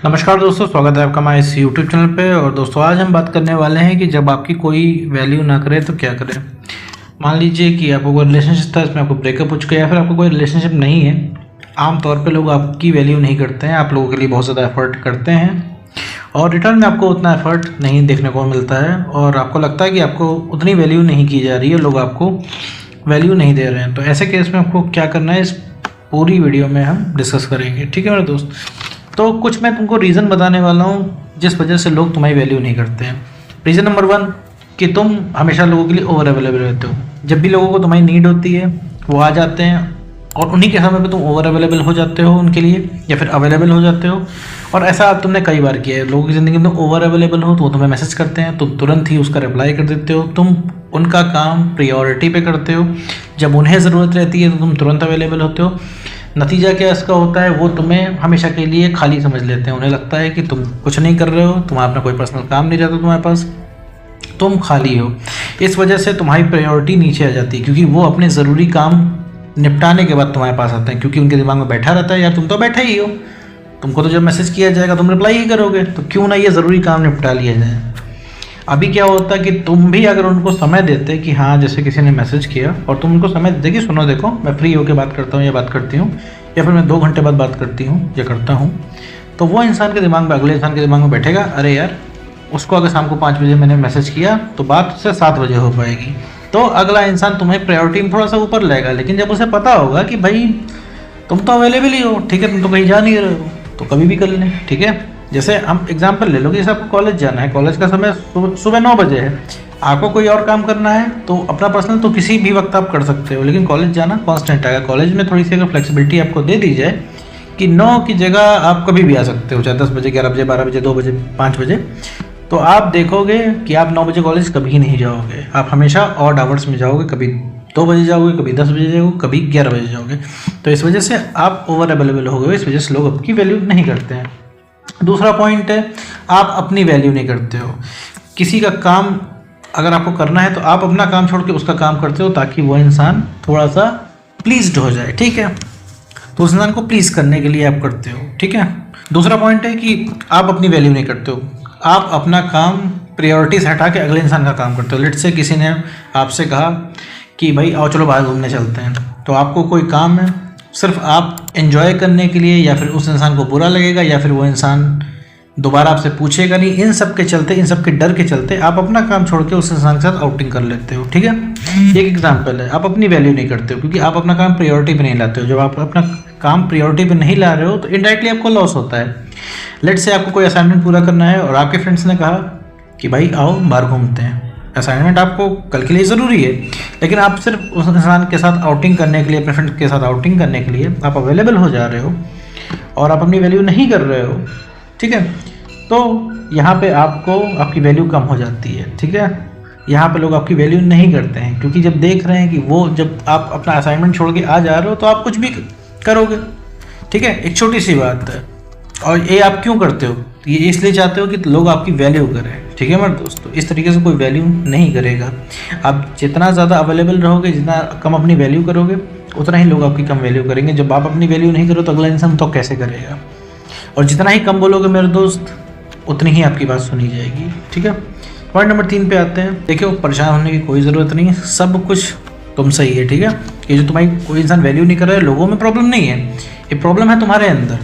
नमस्कार दोस्तों, स्वागत है आपका हमारे इस यूट्यूब चैनल पे। और दोस्तों आज हम बात करने वाले हैं कि जब आपकी कोई वैल्यू ना करे तो क्या करें। मान लीजिए कि आपको कोई रिलेशनशिप था, इसमें आपको ब्रेकअप हो चुका है या फिर आपको कोई रिलेशनशिप नहीं है। आमतौर पे लोग आपकी वैल्यू नहीं करते हैं, आप लोगों के लिए बहुत ज़्यादा एफर्ट करते हैं और रिटर्न में आपको उतना एफर्ट नहीं देखने को मिलता है और आपको लगता है कि आपको उतनी वैल्यू नहीं की जा रही है, लोग आपको वैल्यू नहीं दे रहे हैं। तो ऐसे केस में आपको क्या करना है, इस पूरी वीडियो में हम डिस्कस करेंगे। ठीक है मेरे दोस्त, तो कुछ मैं तुमको रीज़न बताने वाला हूँ जिस वजह से लोग तुम्हारी वैल्यू नहीं करते हैं। रीज़न नंबर 1 कि तुम हमेशा लोगों के लिए ओवर अवेलेबल रहते हो। जब भी लोगों को तुम्हारी नीड होती है वो आ जाते हैं और उन्हीं के समय पे तुम ओवर अवेलेबल हो जाते हो उनके लिए या फिर अवेलेबल हो जाते हो। और ऐसा तुमने कई बार किया है, लोगों की ज़िंदगी में ओवर अवेलेबल हो तो वो तुम्हें मैसेज करते हैं, तुम तुरंत ही उसका रिप्लाई कर देते हो, तुम उनका काम प्रायोरिटी पे करते हो। जब उन्हें ज़रूरत रहती है तो तुम तुरंत अवेलेबल होते हो। नतीजा क्या इसका होता है, वो तुम्हें हमेशा के लिए खाली समझ लेते हैं। उन्हें लगता है कि तुम कुछ नहीं कर रहे हो, तुम्हारा अपना कोई पर्सनल काम नहीं रहता तुम्हारे पास, तुम खाली हो। इस वजह से तुम्हारी प्रायोरिटी नीचे आ जाती है क्योंकि वो अपने ज़रूरी काम निपटाने के बाद तुम्हारे पास आते हैं, क्योंकि उनके दिमाग में बैठा रहता है यार तुम तो बैठे ही हो, तुमको तो जब मैसेज किया जाएगा तुम रिप्लाई ही करोगे, तो क्यों ना ये ज़रूरी काम निपटा लिया जाए। अभी क्या होता है कि तुम भी अगर उनको समय देते कि हाँ जैसे किसी ने मैसेज किया और तुम उनको समय देते कि सुनो देखो मैं फ्री होकर बात करता हूँ या बात करती हूँ या फिर मैं 2 घंटे बाद बात करती हूँ या करता हूँ, तो वो इंसान के दिमाग में, अगले इंसान के दिमाग में बैठेगा अरे यार उसको अगर शाम को 5 बजे मैंने मैसेज किया तो बात उससे 7 बजे हो पाएगी। तो अगला इंसान तुम्हें प्रायोरिटी में थोड़ा सा ऊपर लेगा। लेकिन जब उसे पता होगा कि भाई तुम तो अवेलेबल ही हो, ठीक है, तुम तो कहीं जा नहीं रहे हो, तो कभी भी कर लें। ठीक है, जैसे हम एग्जांपल ले लो कि जैसे आपको कॉलेज जाना है, कॉलेज का समय सुबह 9 बजे है, आपको कोई और काम करना है तो अपना पर्सनल तो किसी भी वक्त आप कर सकते हो, लेकिन कॉलेज जाना कांस्टेंट है। कॉलेज में थोड़ी सी अगर फ्लेक्सिबिलिटी आपको दे दी जाए कि 9 की जगह आप कभी भी आ सकते हो, चाहे 10 बजे, 11 बजे, 12 बजे, 2 बजे, 5 बजे, तो आप देखोगे कि आप 9 बजे कॉलेज कभी नहीं जाओगे, आप हमेशा ऑड आवर्स में जाओगे, कभी 2 बजे जाओगे, कभी 10 बजे जाओगे, कभी 11 बजे जाओगे। तो इस वजह से आप ओवर अवेलेबल हो गए, इस वजह से लोग आपकी वैल्यू नहीं करते हैं। दूसरा पॉइंट है, आप अपनी वैल्यू नहीं करते हो। किसी का काम अगर आपको करना है तो आप अपना काम छोड़ के उसका काम करते हो ताकि वो इंसान थोड़ा सा प्लीज्ड हो जाए। ठीक है, तो उस इंसान को प्लीज़ करने के लिए आप करते हो। ठीक है, दूसरा पॉइंट है कि आप अपनी वैल्यू नहीं करते हो, आप अपना काम प्रायोरिटी से हटा के अगले इंसान का काम करते हो। लेट से किसी ने आपसे कहा कि भाई आओ चलो बाहर घूमने चलते हैं, तो आपको कोई काम है, सिर्फ आप एंजॉय करने के लिए, या फिर उस इंसान को बुरा लगेगा या फिर वो इंसान दोबारा आपसे पूछेगा नहीं, इन सब के चलते, इन सब के डर के चलते आप अपना काम छोड़ के उस इंसान के साथ आउटिंग कर लेते हो। ठीक है, एक एग्जांपल है, आप अपनी वैल्यू नहीं करते हो क्योंकि आप अपना काम प्रायोरिटी पे नहीं लाते हो। जब आप अपना काम प्रायोरिटी पे नहीं ला रहे हो तो इनडायरेक्टली आपको लॉस होता है। लेट से आपको कोई असाइनमेंट पूरा करना है और आपके फ्रेंड्स ने कहा कि भाई आओ बाहर घूमते हैं। असाइनमेंट आपको कल के लिए ज़रूरी है, लेकिन आप सिर्फ उस इंसान के साथ आउटिंग करने के लिए, अपने फ्रेंड्स के साथ आउटिंग करने के लिए आप अवेलेबल हो जा रहे हो और आप अपनी वैल्यू नहीं कर रहे हो। ठीक है, तो यहाँ पे आपको आपकी वैल्यू कम हो जाती है। ठीक है, यहाँ पे लोग आपकी वैल्यू नहीं करते हैं क्योंकि जब देख रहे हैं कि वो, जब आप अपना असाइनमेंट छोड़ के आ जा रहे हो तो आप कुछ भी करोगे। ठीक है, एक छोटी सी बात है, और ये आप क्यों करते हो, ये इसलिए चाहते हो कि लोग आपकी वैल्यू करें। ठीक है मेरे दोस्तों, इस तरीके से कोई वैल्यू नहीं करेगा। आप जितना ज़्यादा अवेलेबल रहोगे, जितना कम अपनी वैल्यू करोगे, उतना ही लोग आपकी कम वैल्यू करेंगे। जब आप अपनी वैल्यू नहीं करो तो अगला इंसान तो कैसे करेगा, और जितना ही कम बोलोगे मेरे दोस्त उतनी ही आपकी बात सुनी जाएगी। ठीक है, पॉइंट नंबर 3 पे आते हैं। देखिए, परेशान होने की कोई ज़रूरत नहीं है, सब कुछ तुम सही है। ठीक है, ये जो तुम्हारी कोई इंसान वैल्यू नहीं कर रहा है, लोगों में प्रॉब्लम नहीं है, ये प्रॉब्लम है तुम्हारे अंदर।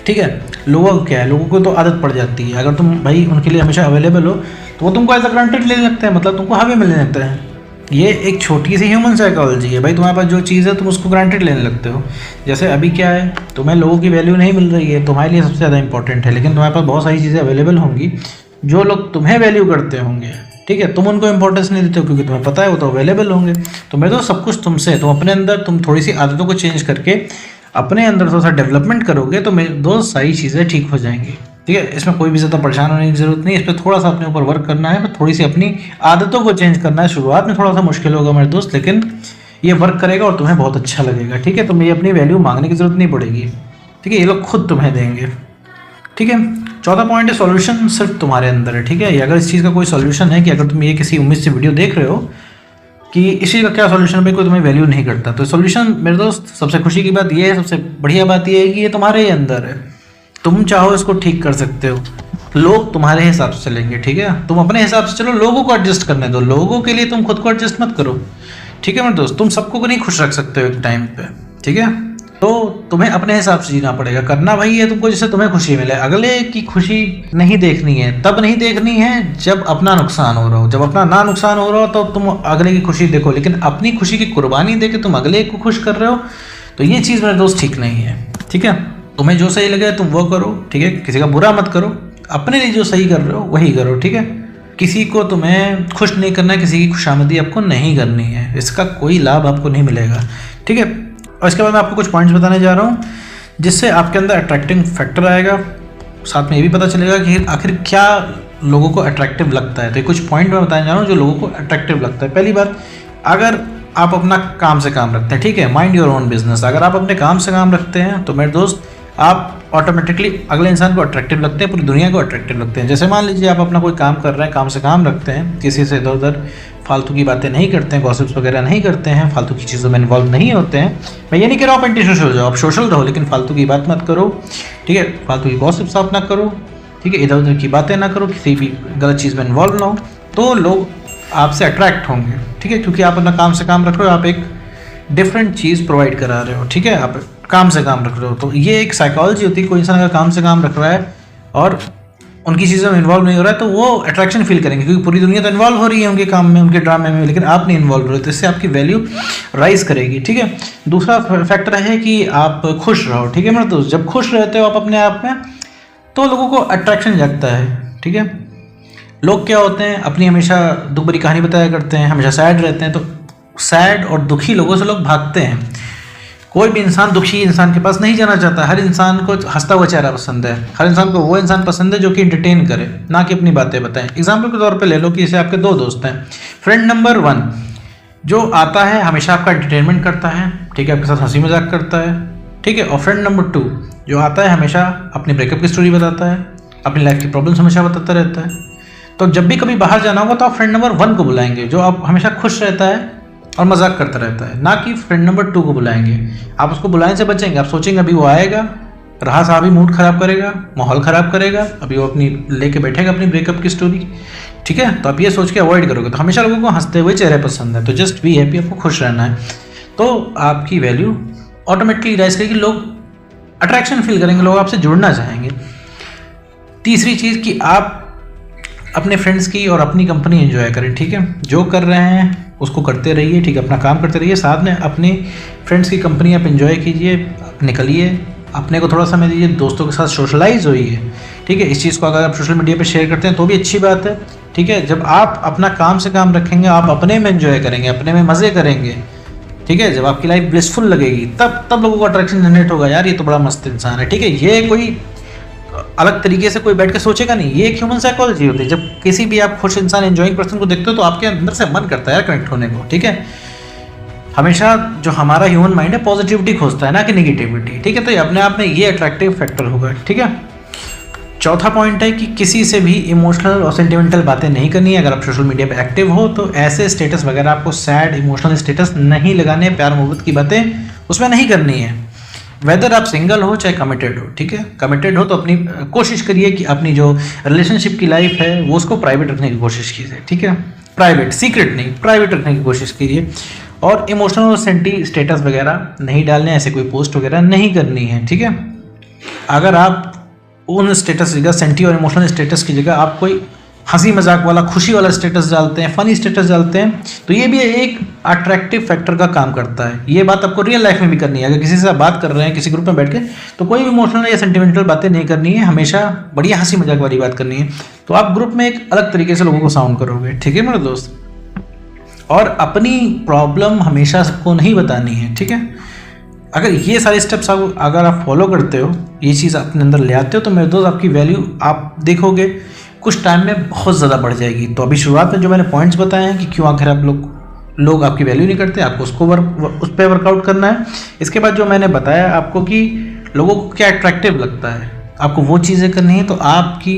ठीक है, लोगों को क्या है, लोगों को तो आदत पड़ जाती है, अगर तुम भाई उनके लिए हमेशा अवेलेबल हो तो वो तुमको एज अ ग्रांटेड लेने लगते हैं, मतलब तुमको हवे मिलने लगता है। ये एक छोटी सी ह्यूमन साइकोलॉजी है भाई, तुम्हारे पास जो चीज़ है तुम उसको ग्रांटेड लेने लगते हो। जैसे अभी क्या है, तुम्हें लोगों की वैल्यू नहीं मिल रही है, तुम्हारे लिए सबसे ज़्यादा इंपॉर्टेंट है, लेकिन तुम्हारे पास बहुत सारी चीज़ें अवेलेबल होंगी जो लोग तुम्हें वैल्यू करते होंगे। ठीक है, तुम उनको इंपॉर्टेंस नहीं देते हो क्योंकि तुम्हें पता है वो तो अवेलेबल होंगे। तो मैं तो सब कुछ तुमसे है, तुम अपने अंदर तुम थोड़ी सी आदतों को चेंज करके अपने अंदर थोड़ा सा डेवलपमेंट करोगे तो मेरे दोस्त सारी चीज़ें ठीक हो जाएंगी। ठीक है, इसमें कोई भी ज़्यादा परेशान होने की ज़रूरत नहीं है, इस पर थोड़ा सा अपने ऊपर वर्क करना है, थोड़ी सी अपनी आदतों को चेंज करना है। शुरुआत में थोड़ा सा मुश्किल होगा मेरे दोस्त, लेकिन ये वर्क करेगा और तुम्हें बहुत अच्छा लगेगा। ठीक है, तुम्हें अपनी वैल्यू मांगने की ज़रूरत नहीं पड़ेगी। ठीक है, ये लोग खुद तुम्हें देंगे। ठीक है, चौथा पॉइंट है, सॉल्यूशन सिर्फ तुम्हारे अंदर है। ठीक है, अगर इस चीज़ का कोई सॉल्यूशन है कि अगर तुम ये किसी उम्मीद से वीडियो देख रहे हो कि इसी का क्या सॉल्यूशन है, कोई तुम्हें वैल्यू नहीं करता, तो सॉल्यूशन मेरे दोस्त सबसे खुशी की बात ये है, सबसे बढ़िया बात ये है कि ये तुम्हारे ही अंदर है। तुम चाहो इसको ठीक कर सकते हो, लोग तुम्हारे हिसाब से चलेंगे, ठीक है। तुम अपने हिसाब से चलो, लोगों को एडजस्ट करने दो, लोगों के लिए तुम खुद को एडजस्ट मत करो, ठीक है मेरे दोस्त। तुम सबको को नहीं खुश रख सकते हो एक टाइम पे, ठीक है। तो तुम्हें अपने हिसाब से जीना पड़ेगा, करना वही है तुमको जिससे तुम्हें खुशी मिले। अगले की खुशी नहीं देखनी है, तब नहीं देखनी है जब अपना नुकसान हो रहा हो। जब अपना ना नुकसान हो रहा हो तो तुम अगले की खुशी देखो, लेकिन अपनी खुशी की कुर्बानी दे के तुम अगले को खुश कर रहे हो, तो ये चीज़ मेरे दोस्त ठीक नहीं है, ठीक है। तुम्हें जो सही लगे तुम वो करो, ठीक है। किसी का बुरा मत करो, अपने लिए जो सही कर रहे हो वही करो, ठीक है। किसी को तुम्हें खुश नहीं करना है, किसी की खुशामदी आपको नहीं करनी है, इसका कोई लाभ आपको नहीं मिलेगा, ठीक है। और इसके बाद मैं आपको कुछ पॉइंट्स बताने जा रहा हूँ जिससे आपके अंदर अट्रैक्टिंग फैक्टर आएगा, साथ में ये भी पता चलेगा कि आखिर क्या लोगों को अट्रैक्टिव लगता है। तो ये कुछ पॉइंट मैं बताने जा रहा हूँ जो लोगों को अट्रैक्टिव लगता है। पहली बात, अगर आप अपना काम से काम रखते हैं, ठीक है, माइंड योर ओन बिजनेस। अगर आप अपने काम से काम रखते हैं तो मेरे दोस्त आप ऑटोमेटिकली अगले इंसान को अट्रैक्टिव लगते हैं, पूरी दुनिया को अट्रैक्टिव लगते हैं। जैसे मान लीजिए आप अपना कोई काम कर रहे हैं, काम से काम रखते हैं, किसी से इधर उधर फालतू की बातें नहीं करते हैं, गॉसिप्स वगैरह नहीं करते हैं, फालतू की चीज़ों में इन्वॉल्व नहीं होते हैं। मैं ये नहीं कह रहा हूँ आप एंटी सोशल हो जाओ, आप सोशल रहो, लेकिन फालतू की बात मत करो, ठीक है। फालतू की गॉसिप्स आप ना करो, ठीक है। इधर उधर की बातें ना करो, किसी भी गलत चीज़ में इन्वॉल्व ना हो, तो लोग आपसे अट्रैक्ट होंगे, ठीक है। क्योंकि आप अपना काम से काम रख रहे हो, आप एक डिफरेंट चीज़ प्रोवाइड करा रहे हो, ठीक है। आप काम से काम रख रहे हो, तो ये एक साइकोलॉजी होती है। कोई इंसान अगर काम से काम रख रहा है और उनकी चीज़ों में इन्वॉल्व नहीं हो रहा है तो वो अट्रैक्शन फील करेंगे, क्योंकि पूरी दुनिया तो इन्वॉल्व हो रही है उनके काम में, उनके ड्रामे में, लेकिन आप नहीं इन्वॉल्व हो रहे, तो इससे आपकी वैल्यू राइज करेगी, ठीक है। दूसरा फैक्टर है कि आप खुश रहो, ठीक है मेरे दोस्त। जब खुश रहते हो आप अपने आप में तो लोगों को अट्रैक्शन जगता है, ठीक है। लोग क्या होते हैं, अपनी हमेशा दुख भरी कहानी बताया करते हैं, हमेशा सैड रहते हैं, तो सैड और दुखी लोगों से लोग भागते हैं। कोई भी इंसान दुखी इंसान के पास नहीं जाना चाहता, हर इंसान को हंसता हुआ चेहरा पसंद है, हर इंसान को वो इंसान पसंद है जो कि इंटरटेन करे, ना कि अपनी बातें बताएं। एग्जाम्पल के तौर पे ले लो कि जैसे आपके दो दोस्त हैं, फ्रेंड नंबर 1 जो आता है हमेशा आपका एंटरटेनमेंट करता है, ठीक है, आपके साथ हंसी मजाक करता है, ठीक है। और फ्रेंड नंबर 2 जो आता है हमेशा अपनी ब्रेकअप की स्टोरी बताता है, अपनी लाइफ की प्रॉब्लम्स हमेशा बताता रहता है। तो जब भी कभी बाहर जाना होगा तो आप फ्रेंड नंबर 1 को बुलाएंगे जो आप हमेशा खुश रहता है और मजाक करता रहता है, ना कि फ्रेंड नंबर 2 को बुलाएंगे। आप उसको बुलाने से बचेंगे, आप सोचेंगे अभी वो आएगा, रहा साहब ही मूड खराब करेगा, माहौल खराब करेगा, अभी वो अपनी लेके बैठेगा अपनी ब्रेकअप की स्टोरी, ठीक है। तो आप ये सोच के अवॉइड करोगे। तो हमेशा लोगों को हंसते हुए चेहरे पसंद है, तो जस्ट बी हैप्पी, आपको खुश रहना है, तो आपकी वैल्यू ऑटोमेटिकली राइज करेगी, लोग अट्रैक्शन फील करेंगे, लोग आपसे जुड़ना चाहेंगे। तीसरी चीज़ कि आप अपने फ्रेंड्स की और अपनी कंपनी एंजॉय करें, ठीक है। जो कर रहे हैं उसको करते रहिए, ठीक है, अपना काम करते रहिए, साथ में अपने फ्रेंड्स की कंपनी आप एंजॉय कीजिए, निकलिए, अपने को थोड़ा समय दीजिए, दोस्तों के साथ सोशलाइज होइए, ठीक है। इस चीज़ को अगर आप सोशल मीडिया पे शेयर करते हैं तो भी अच्छी बात है, ठीक है। जब आप अपना काम से काम रखेंगे, आप अपने में एंजॉय करेंगे, अपने में मज़े करेंगे, ठीक है, जब आपकी लाइफ ब्लिसफुल लगेगी तब लोगों को अट्रैक्शन जनरेट होगा, यार ये तो बड़ा मस्त इंसान है, ठीक है। ये कोई अलग तरीके से कोई बैठ के सोचेगा नहीं, ये एक ह्यूमन साइकोलॉजी होती है। जब किसी भी आप खुश इंसान एंजॉइंग पर्सन को देखते हो तो आपके अंदर से मन करता है यार कनेक्ट होने को, ठीक है। हमेशा जो हमारा ह्यूमन माइंड है पॉजिटिविटी खोजता है, ना कि नेगेटिविटी, ठीक है। तो ये अपने आप में ये अट्रैक्टिव फैक्टर होगा, ठीक है। चौथा पॉइंट है कि किसी से भी इमोशनल और सेंटिमेंटल बातें नहीं करनी है। अगर आप सोशल मीडिया पे एक्टिव हो तो ऐसे स्टेटस वगैरह आपको सैड इमोशनल स्टेटस नहीं लगाने, प्यार मोहब्बत की बातें उसमें नहीं करनी है। वेदर आप सिंगल हो चाहे कमिटेड हो, ठीक है। कमिटेड हो तो अपनी कोशिश करिए कि अपनी जो रिलेशनशिप की लाइफ है वो उसको प्राइवेट रखने की कोशिश कीजिए, ठीक है। प्राइवेट, सीक्रेट नहीं, प्राइवेट रखने की कोशिश कीजिए। और इमोशनल और सेंटी स्टेटस वगैरह नहीं डालने, ऐसे कोई पोस्ट वगैरह नहीं करनी है, ठीक है। अगर आप उन स्टेटस की जगह, सेंटी और इमोशनल स्टेटस की जगह आप कोई हंसी मजाक वाला, खुशी वाला स्टेटस डालते हैं, फनी स्टेटस डालते हैं, तो ये भी एक अट्रैक्टिव फैक्टर का काम करता है। ये बात आपको रियल लाइफ में भी करनी है। अगर किसी से आप बात कर रहे हैं किसी ग्रुप में बैठ के, तो कोई भी इमोशनल या सेंटिमेंटल बातें नहीं करनी है, हमेशा बढ़िया हंसी मजाक वाली बात करनी है। तो आप ग्रुप में एक अलग तरीके से लोगों को साउंड करोगे, ठीक है मेरे दोस्त। और अपनी प्रॉब्लम हमेशा सबको नहीं बतानी है, ठीक है। अगर ये सारे स्टेप्स अगर आप फॉलो करते हो, ये चीज़ अपने अंदर ले आते हो, तो मेरे दोस्त आपकी वैल्यू आप देखोगे कुछ टाइम में बहुत ज़्यादा बढ़ जाएगी। तो अभी शुरुआत में जो मैंने पॉइंट्स बताए हैं कि क्यों आखिर आप लोग आपकी वैल्यू नहीं करते, आपको उस पर वर्कआउट करना है। इसके बाद जो मैंने बताया आपको कि लोगों को क्या अट्रैक्टिव लगता है, आपको वो चीज़ें करनी है, तो आपकी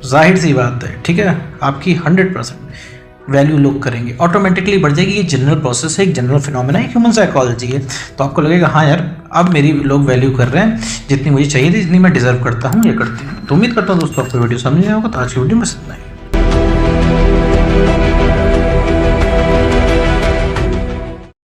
जाहिर सी बात है, ठीक है, आपकी 100% वैल्यू लोग करेंगे, ऑटोमेटिकली बढ़ जाएगी। ये जनरल प्रोसेस है, एक जनरल फिनोमेना है, ह्यूमन साइकोलॉजी है। तो आपको लगेगा हाँ यार अब मेरी लोग वैल्यू कर रहे हैं जितनी मुझे चाहिए थी, जितनी मैं डिजर्व करता हूँ या करती हूँ। तो उम्मीद करता हूँ दोस्तों आपको वीडियो समझ आया होगा। तो आज की वीडियो में इतना ही।